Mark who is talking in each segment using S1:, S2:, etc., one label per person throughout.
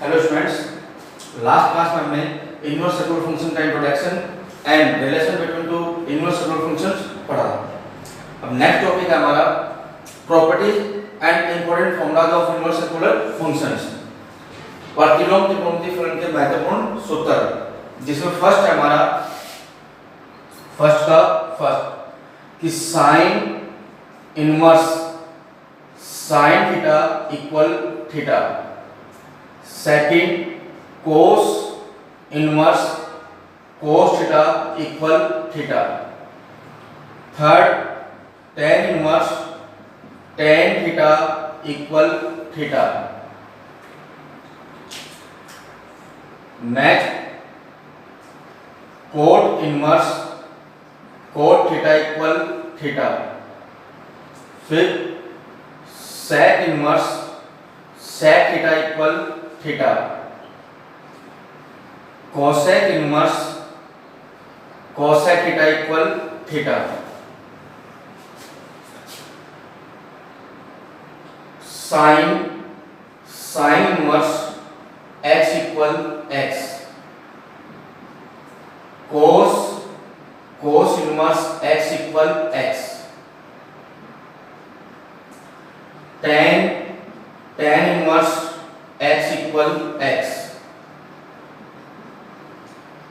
S1: Hello students, last class में हमने inverse regular function का introduction and relation between two inverse regular functions पढ़ा। अब नेक्स्ट टॉपिक है हमारा properties and important formulas of inverse regular functions, प्रतिलोम त्रिकोणमितीय फलन के महत्वपूर्ण सूत्र, जिसमें फर्स्ट है हमारा फर्स्ट कि sine inverse sine theta equal theta. Second cos inverse cos theta equal theta. Third tan inverse tan theta equal theta. Next cot inverse cot theta equal theta. Fifth sec inverse sec theta equal theta. Cosec inverse cosec theta equal theta. Sine sine inverse x equal x. Cos cos inverse x equal x. Tan tan inverse x equal x.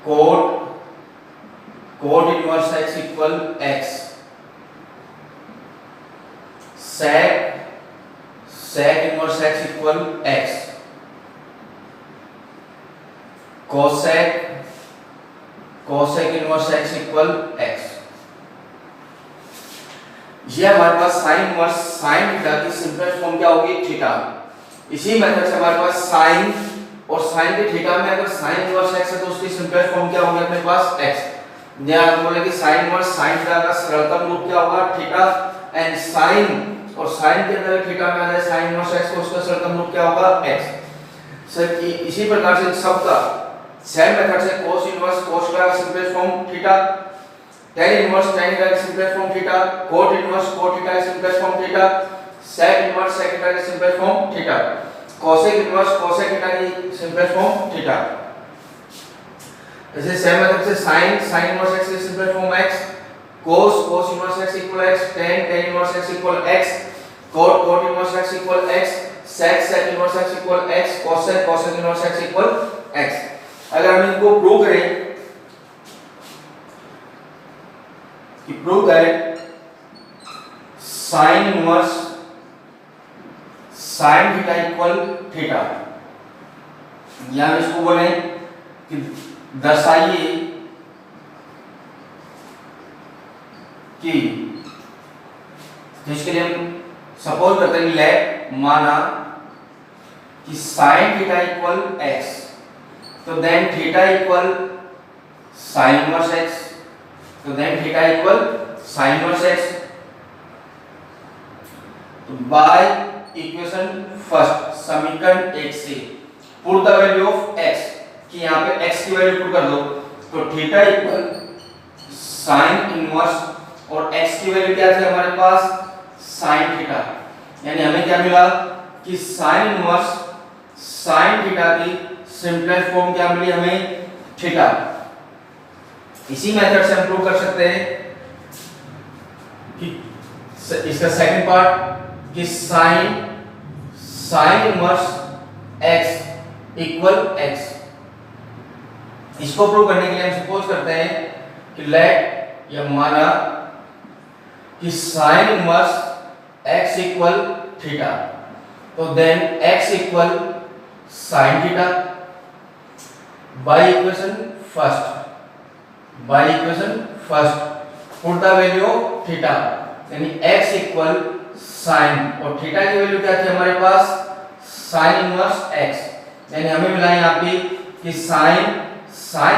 S1: Cot cot inverse x equal x. Sec सेक inverse x equal x. Cosec cosec inverse x equal x. ये हमारे पास sine inverse sine theta की simplest form क्या होगी? Theta. इसी method से हमारे पास साइन और साइन के थीटा में अगर साइन इनवर्स x है तो उसकी सिंपलेस्ट फॉर्म क्या होगी अपने पास? x। या हम बोले कि साइन इनवर्स साइन थीटा का सरलतम रूप क्या होगा? थीटा। एंड साइन और साइन के अंदर थीटा में आ जाए साइन इनवर्स x को, उसका सरलतम रूप क्या होगा? x। सर इसी प्रकार से सब का सेम मेथड से cos इनवर्स cos का simplest form theta, tan inverse tan का simplest form theta, cot inverse cot का simplest form theta, sec inverse sec का simplest form theta, cosec inverse cosec theta की सिंपलेस्ट फॉर्म थीटा। ऐसे same method से sin sin inverse x की simplest form x, cos cos inverse x equal x, tan tan inverse x equal x, cot cot inverse x equal x, sec sec inverse x equal x, cosec cosec inverse x equal x। अगर हम इनको prove करें कि prove करें sin inverse sin theta equal theta, या हम इसको बोले कि दर्शाइए कि जिसके लिए हम सपोज करते हैं लेट माना कि sin थीटा इक्वल x, तो then theta equal sin inverse x, तो then theta equal sin inverse x। तो बाय इक्वेशन फर्स्ट समीकरण 1 से put the value of x, कि यहाँ पे x की वैल्यू पुट कर दो, तो थीटा इक्वल sin इनवर्स और x की वैल्यू क्या थी हमारे पास? sin theta. यानी हमें क्या मिला कि sin इनवर्स sin थीटा की सिंपलेस्ट फॉर्म क्या मिली हमें? थीटा। इसी मेथड से हम प्रूव कर सकते हैं कि इसका सेकंड पार्ट कि sin inverse x equal x। इसको प्रूव करने के लिए हम सपोज करते हैं कि लेट या माना कि sin inverse x equal theta, तो then x equal sin theta. By equation first put the value of theta, यानी x इक्वल sin और थीटा की वैल्यू क्या थी हमारे पास? sin inverse x। यानी हमें मिला यहाँ पे कि sin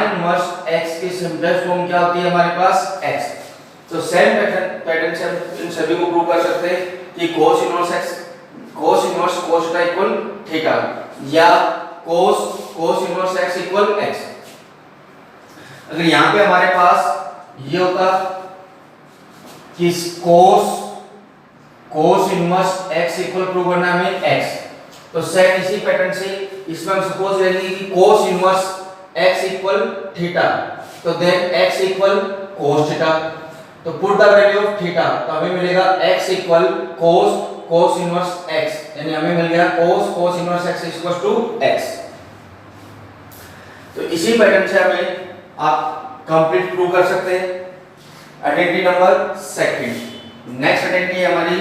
S1: इनवर्स x की सिंपलेस्ट फॉर्म क्या होती है हमारे पास? x। तो सेम पैटर्न से हम इन सभी को प्रूव कर सकते हैं कि cos inverse cos theta equal theta, या cos inverse x equal x। अगर यहाँ पे हमारे पास ये होता कि cos inverse x equal prove करना है हमें x, तो सेट इसी पैटर्न से इसमें हम सपोज लेंगे कि cos inverse x equal theta, तो then x equal cos theta, तो put the value of theta, तो हमें मिलेगा x equal cos inverse x, यानी हमें मिल गया cos inverse x equal to x। तो इसी पैटर्न से हमें आप कंप्लीट प्रूव कर सकते हैं। Identity number second, next identity हमारी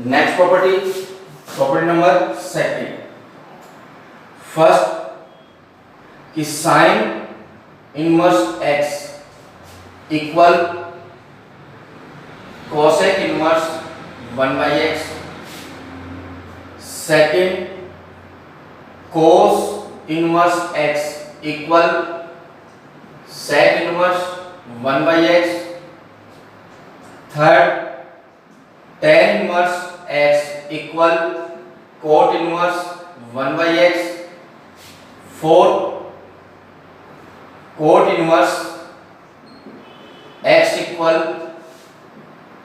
S1: next property number second, first कि sine inverse x equal cosec inverse 1/x, second cos inverse x equal sec inverse 1/x, third tan inverse x equal cot inverse 1/x, fourth cot inverse x equal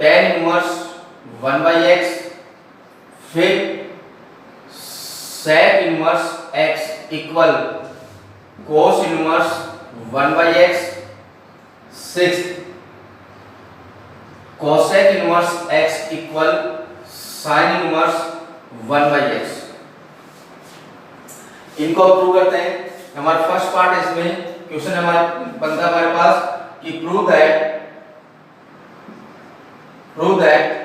S1: tan inverse 1/x, fifth sec inverse x equal cos inverse 1/x, sixth cosec inverse x equal sin inverse 1/x। इनको prove करते हैं। हमारा first part है, इसमें question हमारा बनता है हमारे पास कि प्रूव दैट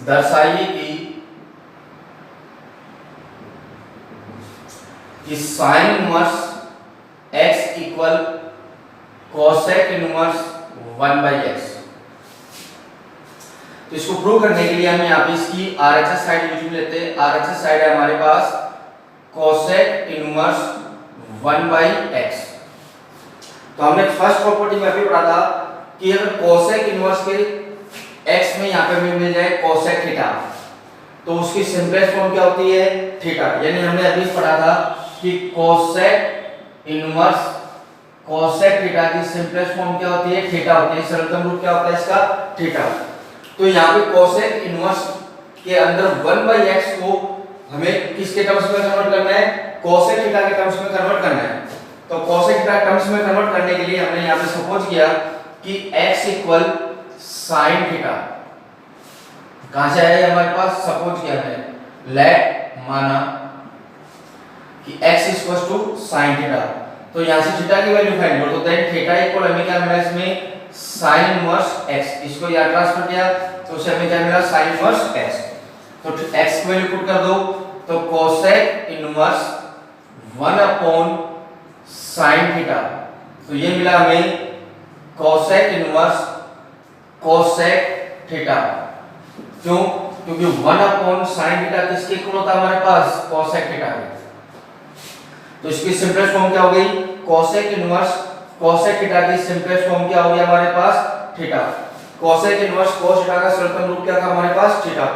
S1: दर्शाइए कि sin inverse x equal cosec inverse 1/x। तो इसको प्रूव करने के लिए हम यहाँ पे इसकी RHS साइड यूज में लेते हैं। RHS साइड है हमारे पास cosec इनवर्स 1/x। तो हमने फर्स्ट प्रॉपर्टी में अभी पढ़ा था कि अगर cosec इनवर्स के x में यहाँ पे हमें मिल जाए cosec थीटा, तो उसकी सिंपलेस्ट फॉर्म क्या होती है थीटा, यानी हमने अभी पढ़ा था कि cosec इनवर्स cosec थीटा की सिंपलेस्ट फॉर्म क्या होती है थीटा होती है, सरलतम रूप क्या होता है इसका थीटा। तो यहाँ पे cosec इनवर्स के अंदर 1/x को हमें किसके टर्म्स में कन्वर्ट करना है, cosec थीटा के टर्म्स में कन्वर्ट करना है। तो cosec थीटा टर्म्स में कन्वर्ट करने के लिए हमने यहाँ पे सपोज किया कि x इक्वल sin थीटा, कहां से आया हमारे पास, सपोज किया हमने, लेट माना कि x equal to sin theta, तो यहां से थीटा की वैल्यू फाइंड करो, तो देन थीटा इक्वल हमें क्या मिला इसमें sin इनवर्स x, इसको यहां ट्रांसफर किया तो उसे हमें क्या मिला sin इनवर्स x। तो x की वैल्यू पुट कर दो, तो cosec इनवर्स 1 sin थीटा, तो ये मिला हमें cosec इनवर्स cosec थीटा। क्यों, क्योंकि 1 sin थीटा किसके इक्वल होता है हमारे पास cosec थीटा के। तो इसकी सिंपलेस्ट फॉर्म क्या हो गई, cosec इनवर्स cosec थीटा की सिंपलेस्ट फॉर्म क्या हो गया हमारे पास theta. cosec inverse cos theta का सरलतम रूप क्या था हमारे पास थीटा।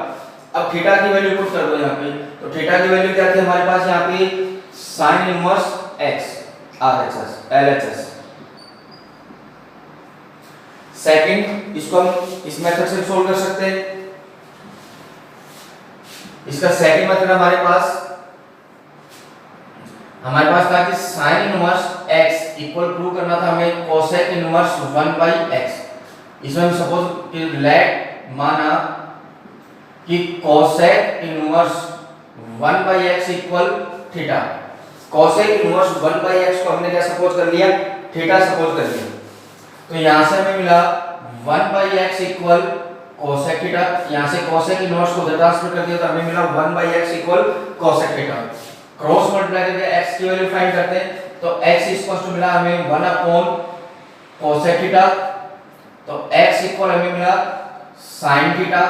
S1: अब थीटा की वैल्यू पुट कर दो यहाँ पे, तो थीटा की वैल्यू क्या थी हमारे पास यहाँ पे sin inverse x RHS LHS। Second, इसको हम इस मेथड से सोल्व कर सकते हैं। इसका सेकंड मेथड हमारे पास था कि sin inverse x equal prove करना था हमें cosec इनवर्स 1/x। इसमें हम सपोज कि लेट माना कि cosec inverse 1/x equal theta. cosec inverse 1/x को हमने क्या सपोज कर लिया, थीटा सपोज कर लिया। तो यहां से हमें मिला 1/x इक्वल cosec थीटा, यहां से cosec इनवर्स को उधर ट्रांसफर कर दिया तो हमें मिला 1/x equal cosec theta. Cross multiply करके x की वैल्यू फाइंड करते हैं, तो x इक्वल टू मिला हमें 1 cosec थीटा, तो x इक्वल हमें मिला sin थीटा,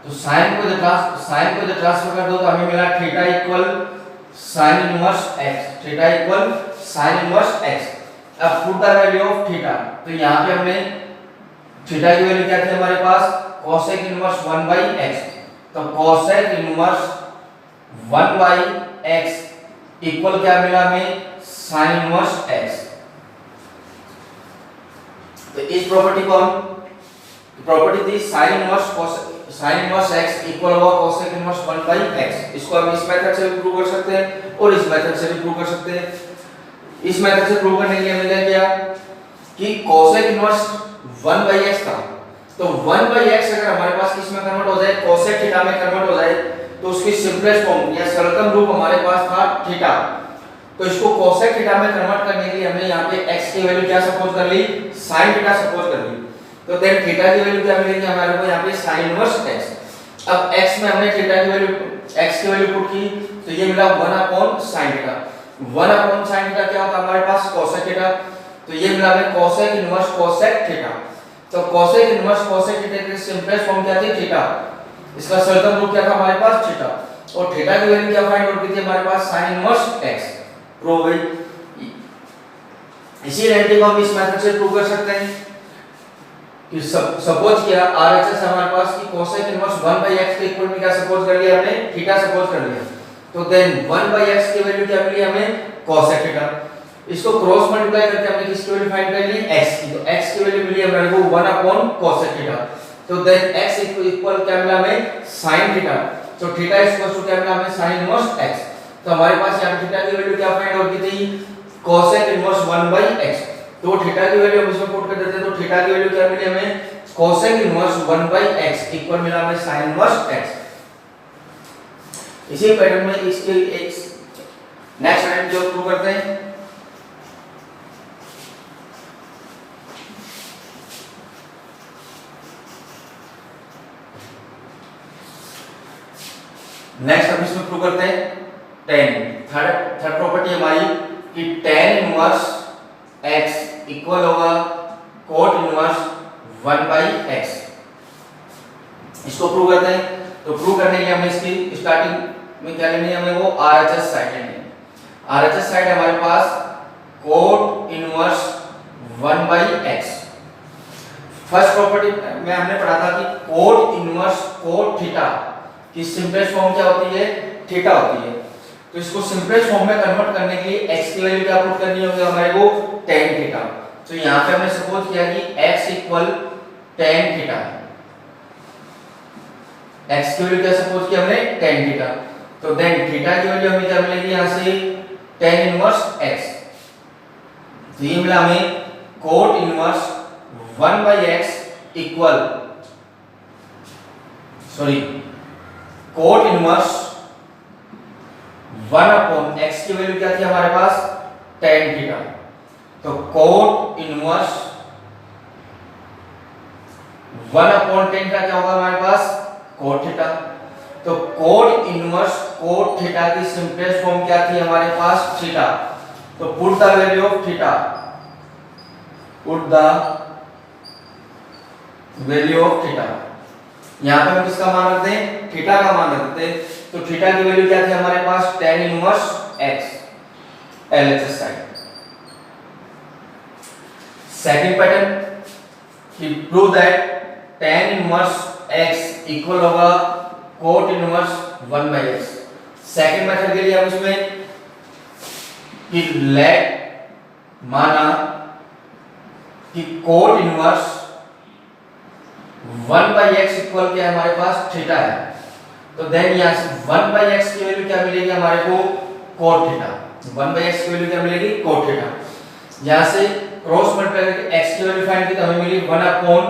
S1: तो sin को जब ट्रांसफर कर दो तो हमें मिला theta equal sin inverse x, theta equal sin inverse x। अब put the value of theta, तो यहाँ पे हमने थीटा की वैल्यू क्या थी हमारे पास cosec इनवर्स 1/x, तो cosec inverse 1 by x equal क्या मिला हमें, साइन इनवर्स एक्स। तो इस प्रॉपर्टी को हम प्रॉपर्टी थी साइन इनवर्स एक्स इक्वल होगा कोसेक इनवर्स 1 बाई एक्स। इसको हम इस मेथड से भी प्रूव कर सकते हैं और इस मेथड से भी प्रूव कर सकते हैं। इस मेथड से प्रूव करने के लिए हमें क्या कि कोसेक इनवर्स 1 बाई एक्स था, तो 1 बाई एक्स अगर हमारे पास किस में कन्वर्ट हो जाए, कोसेक थीटा में कन्वर्ट हो जाए, तो उसकी सिंपलेस्ट फॉर्म या सरलतम रूप हमारे पास था थीटा। तो इसको कोसेक थीटा में कन्वर्ट करने के लिए हमने यहाँ पे x की वैल्यू क्या सपोज कर ली, sin थीटा सपोज कर ली। तो देन थीटा की वैल्यू क्या मिलेगी हमारे को यहाँ पे sin इनवर्स x। अब x में हमने थीटा की वैल्यू x की वैल्यू पुट की, तो ये मिला 1 upon sin theta. 1 upon sin theta क्या होता है हमारे पास, कोसेक थीटा। तो ये मिला हमें कोसेक इनवर्स कोसेक थीटा। तो कोसेक इनवर्स कोसेक थीटा की सिंपलेस्ट फॉर्म क्या थी, थीटा। इसका सरलतम रूप क्या था हमारे पास, थीटा। और थीटा की वैल्यू क्या फाइंड आउट की थी हमारे पास, sin इनवर्स x। प्रूव है। इसी आइडेंटिटी को हम इस मेथड से प्रूव कर सकते हैं कि सपोज किया RHS हमारे पास कि कोसेक इनवर्स 1 बाई x के इक्वल में क्या सपोज कर लिया हमने, थीटा सपोज कर लिया। तो देन 1 बाई x की वैल्यू क्या मिली हमें, कोसेक थीटा। इसको क्रॉस मल्टीप्लाई करके हमने किसकी वैल्यू फाइंड कर ली, x की। तो x की वैल्यू मिली हमारे को 1 अपॉन कोसेक थीटा। तो देन x इक्वल क्या मिला हमें, sin थीटा। तो थीटा इक्वल टू क्या मिला हमें, sin इनवर्स x। तो हमारे पास यहाँ थीटा की वैल्यू क्या फाइंड आउट की थी, कोसेक इनवर्स 1 बाई x। तो थीटा की वैल्यू हम इसमें पुट कर देते हैं, तो थीटा की वैल्यू क्या मिली हमें, cosec inverse 1 by x equal मिला हमें sin इनवर्स x। इसी पैटर्न में इसके एक नेक्स्ट आइडेंटिटी जो प्रूव करते हैं। नेक्स्ट हम इसमें प्रूव करते हैं tan। थर्ड प्रॉपर्टी हमारी कि tan इनवर्स x इक्वल होगा cot इनवर्स 1 बाई x। इसको प्रूव करते हैं। तो प्रूव करने के लिए हमें इसकी स्टार्टिंग में क्या लेनी है, हमें वो RHS साइड लेनी है। RHS साइड हमारे पास cot inverse 1 by x। First property में हमने पढ़ा था कि cot इनवर्स cot थीटा की सिंपलेस्ट फॉर्म क्या होती है, थीटा होती है। तो इसको सिंपलेस्ट फॉर्म में कन्वर्ट करने के लिए x की वैल्यू क्या पुट करनी होगी हमारे को, tan थीटा। तो यहाँ पे हमने सपोज किया कि x equal tan theta. x की वैल्यू क्या सपोज किया हमने, tan थीटा। तो देन थीटा की वैल्यू हमें क्या मिलेगी यहाँ से, tan इनवर्स x। तो ये मिला हमें cot inverse 1 by x equal cot inverse 1 upon x की वैल्यू क्या थी हमारे पास, tan थीटा। तो cot inverse 1 upon tan theta क्या होगा हमारे पास, cot थीटा। तो cot इनवर्स cot थीटा की सिंपलेस्ट फॉर्म क्या थी हमारे पास, थीटा। तो put the value of theta, put the value of theta. यहाँ पे हम किसका मान रखते हैं, थीटा का मान रखते हैं। तो थीटा की वैल्यू क्या थी हमारे पास, tan inverse x। LHS side. Second pattern कि prove that tan inverse x equal होगा cot inverse 1 by x। Second method के लिए हम इसमें कि लेट माना कि cot inverse 1 by x equal क्या हमारे पास, थीटा है। तो देन यहाँ से 1 बाई x की वैल्यू क्या मिलेगी हमारे को, cot थीटा। 1 बाई x की वैल्यू क्या मिलेगी, cot थीटा। यहाँ से क्रॉस मल्टीप्लाई करके x की वैल्यू फाइंड की तो हमें मिली 1 upon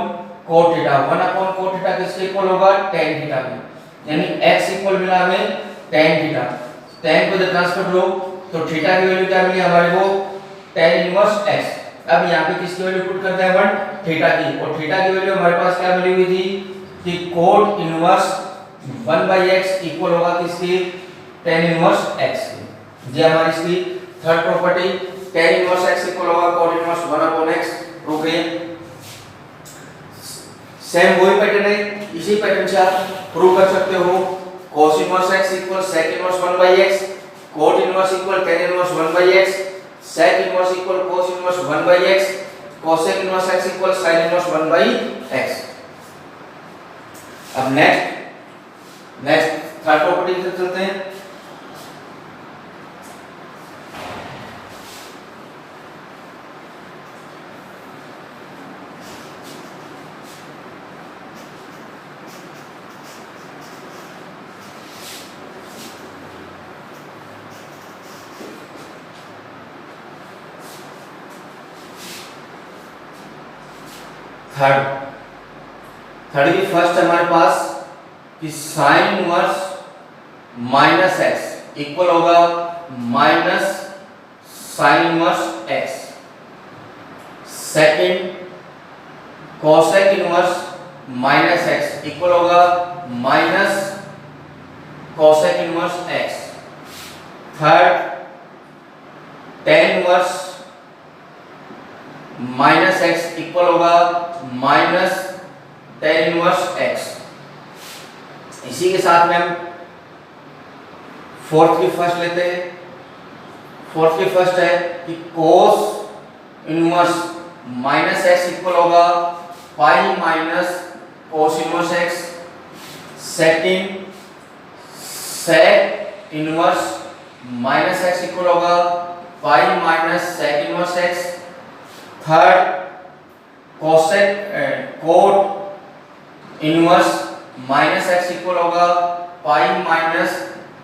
S1: cot theta. 1 upon cot theta किसके इक्वल होगा, tan थीटा के। यानी x इक्वल मिला हमें tan थीटा। tan को जब ट्रांसफर लो तो थीटा की वैल्यू क्या मिली हमारे को, tan इनवर्स x। अब यहाँ पे किसकी वैल्यू पुट करते हैं अपन, थीटा की। और थीटा की वैल्यू हमारे पास क्या मिली हुई थी कि cot inverse 1 by x equal होगा किसकी, tan इनवर्स x की। ये हमारी इसकी third property tan inverse x equal होगा cot inverse 1 upon x prove है। सेम वही पैटर्न है, इसी पैटर्न से आप प्रूव कर सकते हो cos inverse x equal sec inverse 1 by x, cot inverse equal tan inverse 1 by x, sec inverse equal cos inverse 1 by x, cosec inverse x equal sin inverse 1 by x। अब third property की तरफ चलते हैं। Third की first है हमारे पास कि sine inverse minus x equal होगा minus sine inverse x. Second cosec inverse minus x equal होगा minus cosec inverse x. Third tan inverse minus x equal होगा माइनस टेन इनवर्स एक्स। इसी के साथ में हम फोर्थ की फर्स्ट लेते हैं। फोर्थ की फर्स्ट है कि cos inverse minus x equal होगा pi minus cos inverse x. Second sec inverse minus x equal होगा pi minus sec inverse x. Third cot inverse minus x equal होगा pi minus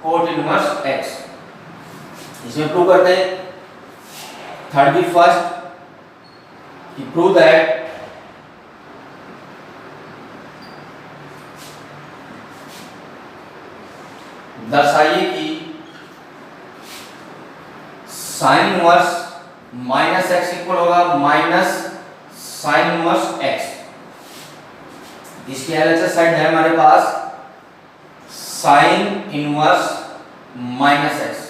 S1: cot inverse x. इसमें prove करते हैं third की first कि prove that दर्शाइए कि sine inverse minus x equal होगा माइनस साइन इनवर्स एक्स। इसकी एलएचएस साइड है हमारे पास साइन इनवर्स माइनस एक्स।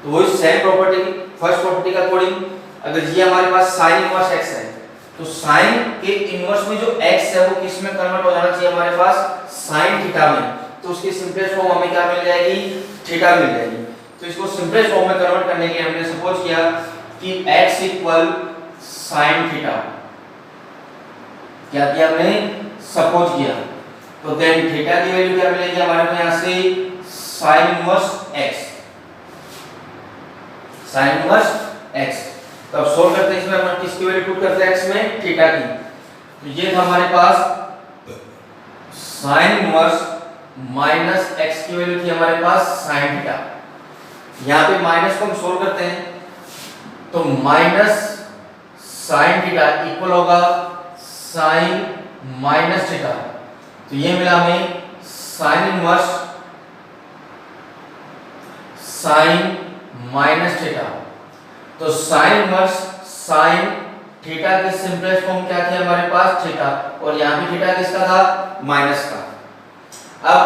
S1: तो वही सेम प्रॉपर्टी फर्स्ट प्रॉपर्टी का अकॉर्डिंग अगर ये हमारे पास साइन इनवर्स एक्स है तो साइन के इनवर्स में जो एक्स है वो किस में कन्वर्ट हो जाना चाहिए हमारे पास साइन थीटा में। तो उसकी सिंपलेस्ट फॉर्म हमें क्या मिल जाएगी थीटा मिल जाएगी। तो इसको सिंपलेस्ट फॉर्म में कन्वर्ट करने के लिए हमने सपोज किया कि x इक्वल साइन थीटा। क्या किया हमने सपोज किया। तो देन थीटा की वैल्यू क्या मिलेगी हमारे को यहां से sign inverse x। Sign inverse x। तो अब सोल्व करते हैं इसमें हम किसकी वैल्यू पुट करते हैं x में थीटा की। तो ये था हमारे पास साइन इनवर्स माइनस x की वैल्यू थी हमारे पास साइन थीटा। यहां पे माइनस को हम सोल्व करते हैं तो माइनस साइन थीटा इक्वल होगा साइन माइनस थीटा। तो ये मिला हमें sign inverse sign minus theta. तो साइन इनवर्स साइन थीटा की सिंपलेस्ट फॉर्म क्या थी हमारे पास थीटा और यहां भी थीटा किसका था माइनस का। अब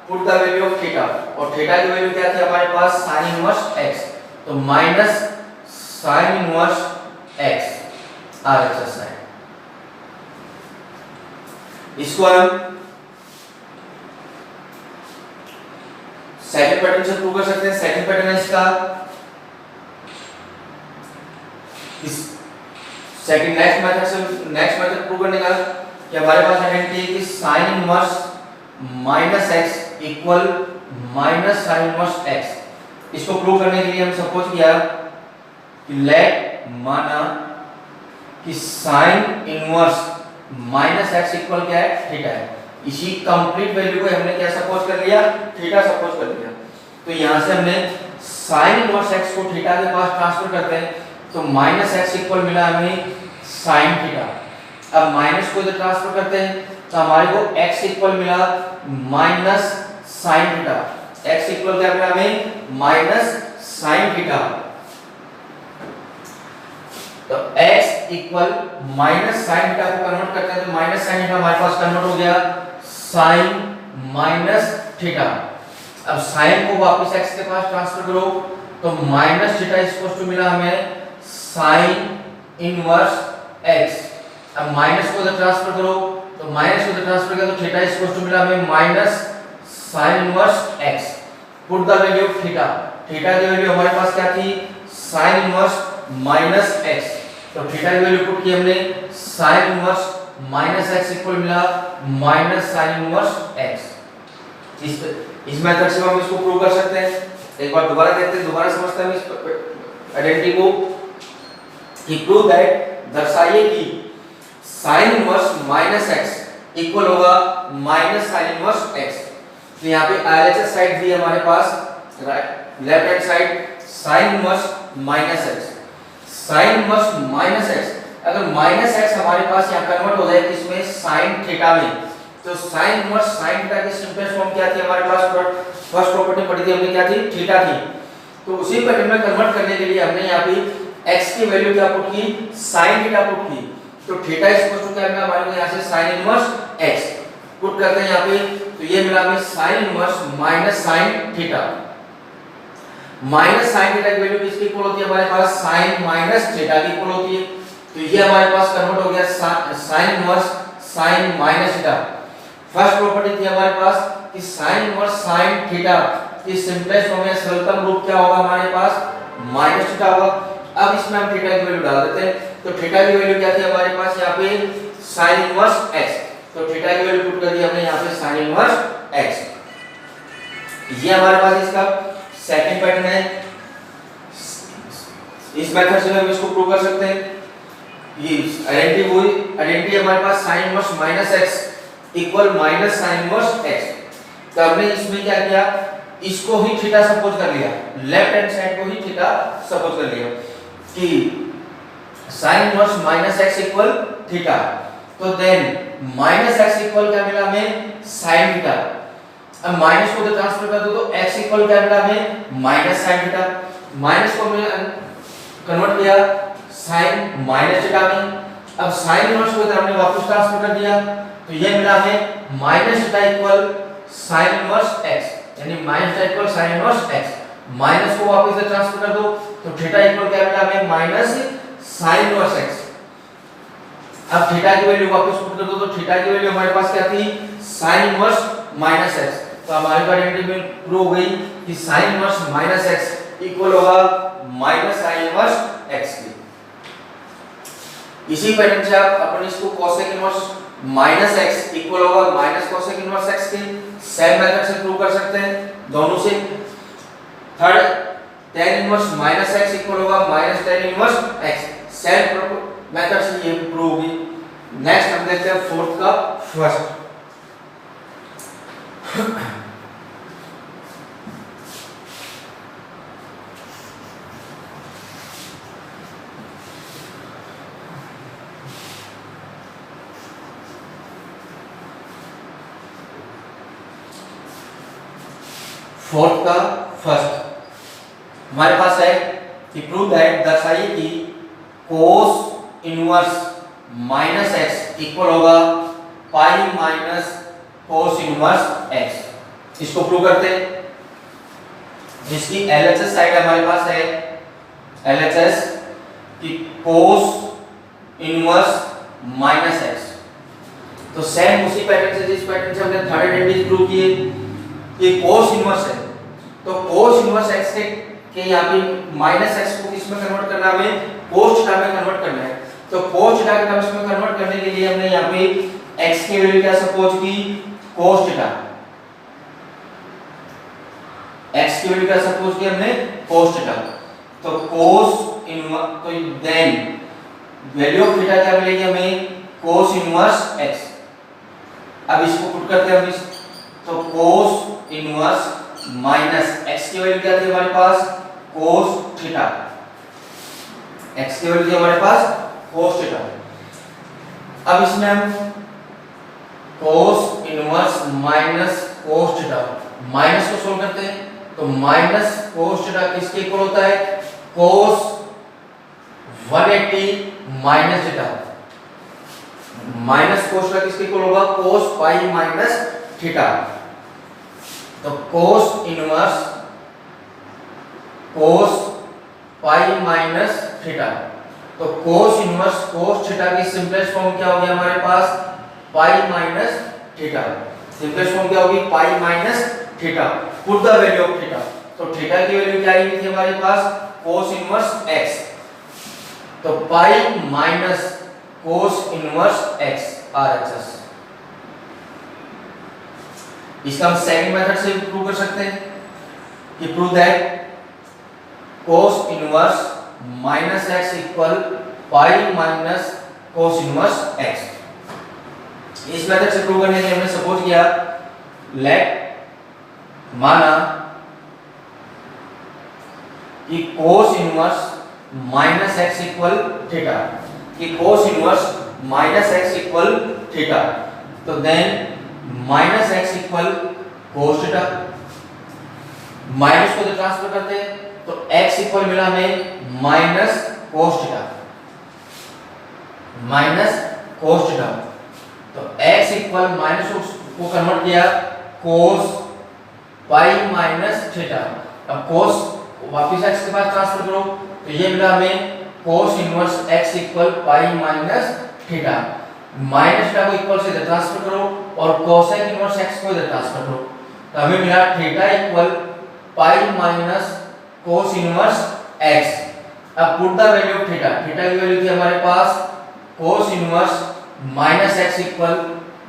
S1: put the value of theta और थीटा की वैल्यू क्या थी हमारे पास साइन इनवर्स x। तो minus sine inverse x RHS sine. इसको हम सेकंड पैटर्न से प्रूव कर सकते हैं। सेकंड पैटर्न है इसका इस सेकंड नेक्स्ट मेथड प्रूव करने का कि हमारे पास आइडेंटिटी है कि sine inverse minus x equal minus sine inverse x. इसको प्रूव करने के लिए हम सपोज किया कि लेट माना कि sine inverse minus x equal क्या है थीटा है। इसी कंप्लीट वैल्यू को हमने क्या सपोज कर लिया थीटा सपोज कर लिया। तो यहां से हमने साइन इनवर्स एक्स को थीटा के पास ट्रांसफर करते हैं तो माइनस एक्स इक्वल मिला हमें साइन थीटा। अब माइनस को इधर ट्रांसफर करते हैं तो हमारे को x इक्वल मिला minus sine theta. x equal क्या मिला हमें माइनस साइन थीटा। तो x equal minus sine theta को कन्वर्ट करते हैं तो माइनस साइन थीटा हमारे पास कन्वर्ट हो गया साइन माइनस थीटा। अब साइन को वापस x के पास ट्रांसफर करो तो माइनस थीटा इक्वल टू मिला हमें साइन इनवर्स x। अब माइनस को इधर ट्रांसफर करो तो माइनस को ट्रांसफर किया तो थीटा इक्वल टू मिला हमें minus sine inverse x। Put the value of theta. Theta की वैल्यू हमारे पास क्या थी साइन इनवर्स माइनस x। तो थीटा की वैल्यू पुट की हमने sign inverse minus x equal मिला माइनस साइन इनवर्स x। इस मेथड से हम इसको प्रूव कर सकते हैं। एक बार दोबारा देखते हैं, दोबारा समझते हैं इस आइडेंटिटी को कि प्रूव दैट, दर्शाइए कि sin inverse minus x equal होगा माइनस sin इनवर्स x। तो यहाँ पे LHS साइड भी हमारे पास, left hand side sin inverse minus x, sin inverse minus x। अगर माइनस x हमारे पास यहाँ कन्वर्ट हो जाए किसमें, sin थीटा में, तो sin इनवर्स sin थीटा की सिंपलेस्ट फॉर्म क्या थी हमारे पास, फर्स्ट प्रॉपर्टी पढ़ी थी हमने, क्या थी, थीटा थी। तो उसी पैटर्न में कन्वर्ट करने के लिए हमने यहाँ पे x की वैल्यू क्या पुट की, sin थीटा पुट की। तो थीटा इक्वल टू क्या मिला हमारे को यहाँ से, sin इनवर्स x पुट करते हैं यहाँ पे, तो ये मिला हमें sin inverse minus sin theta. Minus sin theta की वैल्यू किसकी इक्वल होती है हमारे पास, sin माइनस थीटा की इक्वल होती है। तो ये हमारे पास कन्वर्ट हो गया sin inverse sin minus theta. First property थी हमारे पास कि sin इनवर्स sin थीटा की सिंपलेस्ट फॉर्म में सरलतम रूप क्या होगा हमारे पास, माइनस थीटा होगा। अब इसमें हम थीटा की वैल्यू डाल देते हैं, तो थीटा की वैल्यू क्या थी हमारे पास यहाँ पे, sin इनवर्स x। तो थीटा की वैल्यू पुट कर दी हमने यहाँ पे sin इनवर्स x। ये हमारे पास इसका सेकंड पैटर्न है। इस मेथड से हम इसको प्रूव कर सकते हैं। ये आइडेंटिटी हमारे पास sin inverse minus x equal minus sin inverse x। तो हमने इसमें क्या किया, इसको ही थीटा सपोज कर लिया, लेफ्ट हैंड साइड को ही थीटा सपोज कर लिया कि sin inverse minus x equal theta. तो देन माइनस x इक्वल क्या मिला हमें, sin थीटा। अब माइनस को ट्रांसफर कर दो तो x इक्वल क्या मिला हमें, माइनस sin थीटा। माइनस को हमने कन्वर्ट किया sin माइनस थीटा में। अब sin इनवर्स को हमने वापस ट्रांसफर कर दिया, तो ये मिला हमें minus theta equal sin inverse x, यानी minus theta equal sin inverse x। Minus को वापस से ट्रांसफर कर दो तो थीटा इक्वल क्या मिला हमें, माइनस sin इनवर्स x। अब थीटा की वैल्यू वापस पुट कर दो, तो थीटा की वैल्यू हमारे पास क्या थी, sin इनवर्स माइनस x। तो हमारी आइडेंटिटी में प्रूव हो गई कि sin inverse minus x equal होगा माइनस sin इनवर्स x की। इसी पैटर्न से आप अपन इसको cosec inverse minus x equal होगा माइनस cosec इनवर्स x के सेम मेथड से प्रूव कर सकते हैं दोनों से। Third, tan inverse minus x equal होगा minus tan inverse x, same method से ये प्रूव होगी। नेक्स्ट हम देखते हैं फोर्थ का फर्स्ट। फोर्थ का फर्स्ट हमारे पास है कि प्रूव दैट, दर्शाइए कि cos inverse minus x equal होगा pi minus cos inverse x। इसको प्रूव करते हैं, जिसकी LHS साइड हमारे पास है, LHS की cos इनवर्स माइनस x। तो सेम उसी पैटर्न से, जिस पैटर्न से हमने थर्ड आइडेंटिटी प्रूव किए, ये cos इनवर्स है। तो cos इनवर्स x के यहाँ पे माइनस x को किसमें कन्वर्ट करना है, हमें cos थीटा में कन्वर्ट करना है। तो cos थीटा के टर्म्स में कन्वर्ट करने के लिए हमने यहाँ पे x की वैल्यू क्या सपोज की, cos थीटा। x की वैल्यू क्या सपोज की हमने, cos थीटा। तो cos इनवर्स, तो देन वैल्यू ऑफ थीटा क्या मिलेगी हमें, cos इनवर्स x। अब इसको पुट करते हैं हम इस, तो cos इनवर्स माइनस x की वैल्यू क्या थी हमारे पास, cos थीटा। x की वैल्यू थी हमारे पास cos थीटा। अब इसमें हम cos inverse minus cos theta, minus को सोल्व करते हैं, तो माइनस cos थीटा किसके इक्वल होता है, cos 180 minus theta. Minus cos theta किसके इक्वल होगा, cos पाई माइनस थीटा। तो cos inverse cos pi minus theta. तो cos इनवर्स cos थीटा की सिंपलेस्ट फॉर्म क्या होगी हमारे पास, pi minus theta. Simplest form क्या होगी, pi minus theta. Put the value of theta, तो थीटा की वैल्यू क्या आई थी हमारे पास, cos इनवर्स x। तो pi minus cos inverse x RHS। इसका हम सेकंड मेथड से प्रूव कर सकते हैं कि prove that cos inverse minus x equal pi minus cos inverse x। इस मेथड से प्रूव करने के लिए हमने सपोज किया, लेट माना कि cos inverse minus x equal theta, कि cos inverse minus x equal theta, तो then minus x equal cos theta, minus को जब ट्रांसफर करते हैं तो x इक्वल मिला हमें minus cos theta, minus cos theta, तो x इक्वल माइनस को कन्वर्ट किया cos पाई माइनस थीटा। अब cos वापिस x के पास ट्रांसफर करो तो ये मिला हमें cos inverse x equal pi minus theta, minus theta को इक्वल से इधर ट्रांसफर करो और cosec इनवर्स x को इधर ट्रांसफर करो, तो हमें मिला theta equal pi minus cos inverse x। अब put the value of theta, theta की वैल्यू थी हमारे पास cos inverse minus x equal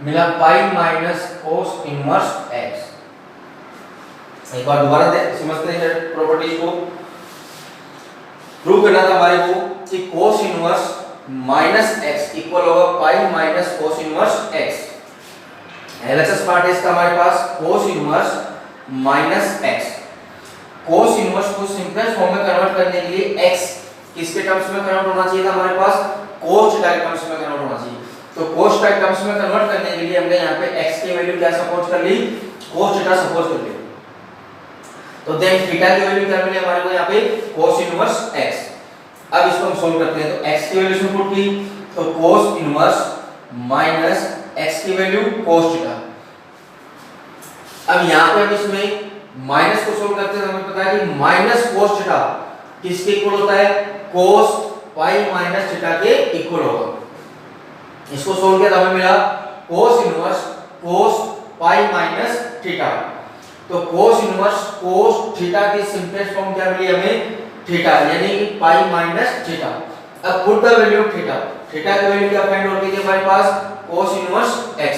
S1: मिला pi minus cos inverse x। एक बार दोबारा समझते हैं प्रॉपर्टीज को। प्रूव करना था हमारे को कि cos inverse minus x equal होगा pi minus cos inverse x। LHS part है इसका हमारे पास cos inverse minus x। cos inverse को सिंपलेस्ट फॉर्म में कन्वर्ट करने के लिए x किसके टर्म्स में कन्वर्ट होना चाहिए था, हमारे पास cos थीटा के टर्म्स में कन्वर्ट होना चाहिए। तो cos थीटा के टर्म्स में कन्वर्ट करने के लिए हमने यहाँ पे x की वैल्यू क्या सपोज कर ली, cos थीटा सपोज कर ली, तो देन थीटा की वैल्यू क्या मिली हमारे को यहाँ पे cos इनवर्स x। अब इसको हम सोल्व करते हैं, तो x की वैल्यू इसमें पुट की तो cos इनवर्स माइनस x की वैल्यू cos थीटा। अब यहाँ पे हम इसमें माइनस को सोल्व करते हैं, हमें पता है कि माइनस cos थीटा किसके इक्वल होता है, cos पाई माइनस थीटा के इक्वल होगा। इसको सोल्व किया तो हमें मिला cos inverse cos pi minus theta, तो cos इनवर्स cos थीटा की सिंपलेस्ट फॉर्म क्या मिली हमें, थीटा, यानी कि पाई माइनस थीटा। अब put the value of theta, theta की वैल्यू क्या फाइंड हो गई थी हमारे पास cos इनवर्स x,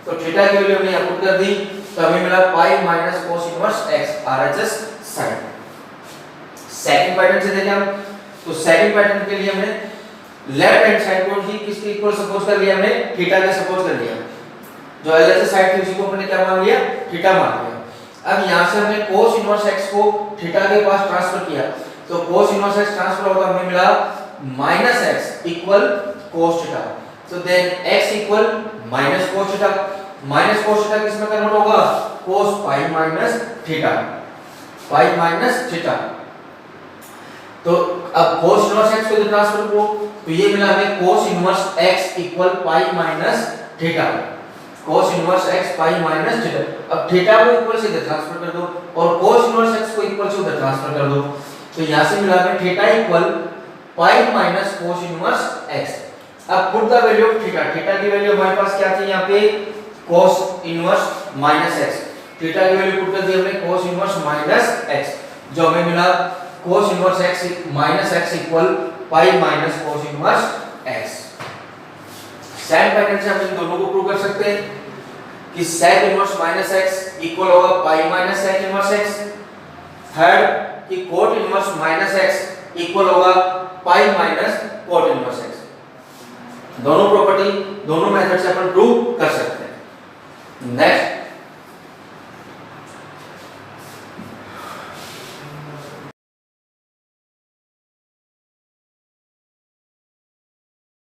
S1: तो थीटा की वैल्यू हमने यहां पुट कर दी तो हमें मिला pi minus cos inverse x RHS sine. Second pattern से देखें हम, तो सेकंड पैटर्न के लिए हमने लेफ्ट हैंड साइड को ही किसके इक्वल सपोज कर लिया, हमने थीटा के सपोज कर लिया, जो एलएचएस साइड थी उसी को हमने क्या मान लिया, थीटा मान लिया। अब यहां से हमने cos इनवर्स x को थीटा के पास ट्रांसफर किया, तो cos इनवर्स x ट्रांसफर होगा हमें मिला minus x equal cos theta, तो then x equal minus cos theta, minus cos theta किस में कन्वर्ट होगा, cos pi minus theta, pi minus theta. तो अब cos इनवर्स x को इधर ट्रांसफर करो तो ये मिला हमें cos inverse x equal pi minus theta, cos inverse x पाई माइनस थीटा। अब थीटा को इक्वल से इधर ट्रांसफर कर दो और cos इनवर्स x को इक्वल से उधर ट्रांसफर कर दो, तो यहां से मिला हमें theta equal pi minus cos inverse x। अब put the value of theta, theta की वैल्यू हमारे पास क्या थी यहाँ पे cos inverse minus x, theta की वैल्यू पुट कर दी हमने cos इनवर्स माइनस x, जो हमें मिला cos inverse x minus x equal pi minus cos inverse x। Second pattern से हम इन दोनों को प्रूव कर सकते हैं कि sec inverse minus x equal होगा pi minus sec inverse x। Third कि cot inverse minus x equal होगा pi minus cot inverse x। दोनों प्रॉपर्टी दोनों मेथड से अपन प्रूव कर सकते हैं। नेक्स्ट